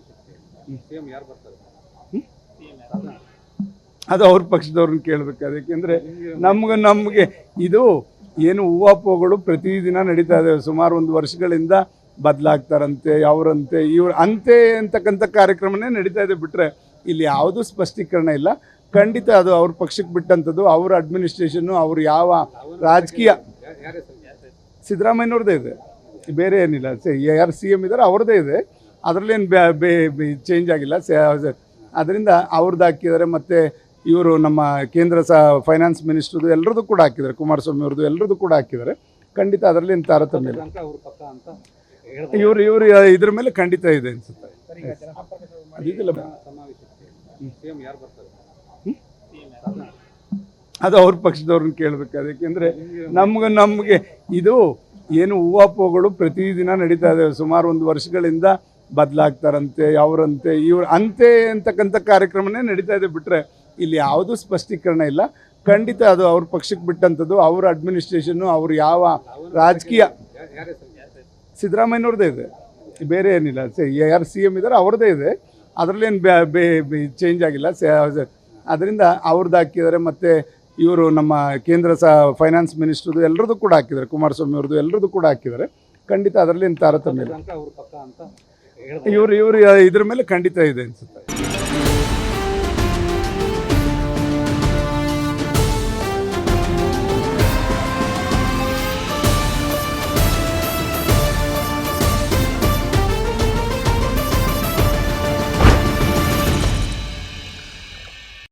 ಸಮಾವೇಶಕ್ಕೆ ಸಿಎಂ ಯಾರು ಬರ್ತಾರೆ? ಅದು ಅವ್ರ ಪಕ್ಷದವ್ರನ್ನ ಕೇಳಬೇಕು. ಅದಕ್ಕೆಂದರೆ ನಮಗೆ ಇದು ಏನು ಹೂವಾಪೋಗಳು ಪ್ರತಿದಿನ ನಡೀತಾ ಇದೆ. ಸುಮಾರು 1 ವರ್ಷಗಳಿಂದ ಬದಲಾಗ್ತಾರಂತೆ, ಅವರಂತೆ ಇವ್ರು ಅಂತೆ ಅಂತಕ್ಕಂಥ ಕಾರ್ಯಕ್ರಮನೇ ನಡೀತಾ ಇದೆ. ಬಿಟ್ಟರೆ ಇಲ್ಲಿ ಯಾವುದೂ ಸ್ಪಷ್ಟೀಕರಣ ಇಲ್ಲ. ಖಂಡಿತ ಅದು ಅವ್ರ ಪಕ್ಷಕ್ಕೆ ಬಿಟ್ಟಂಥದ್ದು. ಅವ್ರ ಅಡ್ಮಿನಿಸ್ಟ್ರೇಷನ್ನು, ಅವ್ರು ಯಾವ ರಾಜಕೀಯ ಸಿದ್ದರಾಮಯ್ಯನವ್ರದ್ದೇ ಇದೆ, ಬೇರೆ ಏನಿಲ್ಲ. ಯಾರು ಸಿ ಎಮ್ ಇದ್ದಾರೆ ಅವ್ರದ್ದೇ ಇದೆ, ಅದರಲ್ಲೇನು ಚೇಂಜ್ ಆಗಿಲ್ಲ. ಅದರಿಂದ ಅವ್ರದ್ದು ಹಾಕಿದ್ದಾರೆ. ಮತ್ತು ಇವರು ನಮ್ಮ ಕೇಂದ್ರ ಫೈನಾನ್ಸ್ ಮಿನಿಸ್ಟ್ರದ್ದು ಎಲ್ಲರದ್ದು ಕೂಡ ಹಾಕಿದ್ದಾರೆ, ಕುಮಾರಸ್ವಾಮಿ ಅವ್ರದ್ದು ಎಲ್ಲರದ್ದು ಕೂಡ ಹಾಕಿದ್ದಾರೆ. ಖಂಡಿತ ಅದರಲ್ಲೇನು ತಾರತಮ್ಯ ಇಲ್ಲ. ಇವರು ಇದ್ರ ಮೇಲೆ ಖಂಡಿತ ಇದೆ ಅನಿಸುತ್ತೆ. ಅದು ಅವ್ರ ಪಕ್ಷದವ್ರನ್ನ ಕೇಳಬೇಕು. ಅದಕ್ಕೆಂದರೆ ನಮಗೆ ಇದು ಏನು ಹೂವಾಪೋಗಳು ಪ್ರತಿದಿನ ನಡೀತಾ ಇದೆ. ಸುಮಾರು 1 ವರ್ಷಗಳಿಂದ ಬದಲಾಗ್ತಾರಂತೆ, ಅವರಂತೆ ಇವ್ರು ಅಂತೆ ಅಂತಕ್ಕಂಥ ಕಾರ್ಯಕ್ರಮನೇ ನಡೀತಾ ಇದೆ. ಬಿಟ್ಟರೆ ಇಲ್ಲಿ ಯಾವುದೂ ಸ್ಪಷ್ಟೀಕರಣ ಇಲ್ಲ. ಖಂಡಿತ ಅದು ಅವ್ರ ಪಕ್ಷಕ್ಕೆ ಬಿಟ್ಟಂಥದ್ದು. ಅವ್ರ ಅಡ್ಮಿನಿಸ್ಟ್ರೇಷನ್ನು, ಅವ್ರು ಯಾವ ರಾಜಕೀಯ ಸಿದ್ದರಾಮಯ್ಯನವ್ರದ್ದೇ ಇದೆ, ಬೇರೆ ಏನಿಲ್ಲ. ಯಾರು ಸಿ ಎಮ್ ಇದ್ದಾರೆ ಅವ್ರದ್ದೇ ಇದೆ, ಅದರಲ್ಲೇನು ಚೇಂಜ್ ಆಗಿಲ್ಲ. ಅದರಿಂದ ಅವ್ರದ್ದು ಹಾಕಿದ್ದಾರೆ. ಮತ್ತು ಇವರು ನಮ್ಮ ಕೇಂದ್ರ ಫೈನಾನ್ಸ್ ಮಿನಿಸ್ಟ್ರದ್ದು ಎಲ್ಲರದ್ದು ಕೂಡ ಹಾಕಿದ್ದಾರೆ, ಕುಮಾರಸ್ವಾಮಿ ಅವ್ರದ್ದು ಎಲ್ಲರದ್ದು ಕೂಡ ಹಾಕಿದ್ದಾರೆ. ಖಂಡಿತ ಅದರಲ್ಲೇನು ತಾರತಮ್ಯ ಇಲ್ಲ. ಇವರು ಇದ್ರ ಮೇಲೆ ಖಂಡಿತ ಇದೆ ಅನಿಸುತ್ತೆ.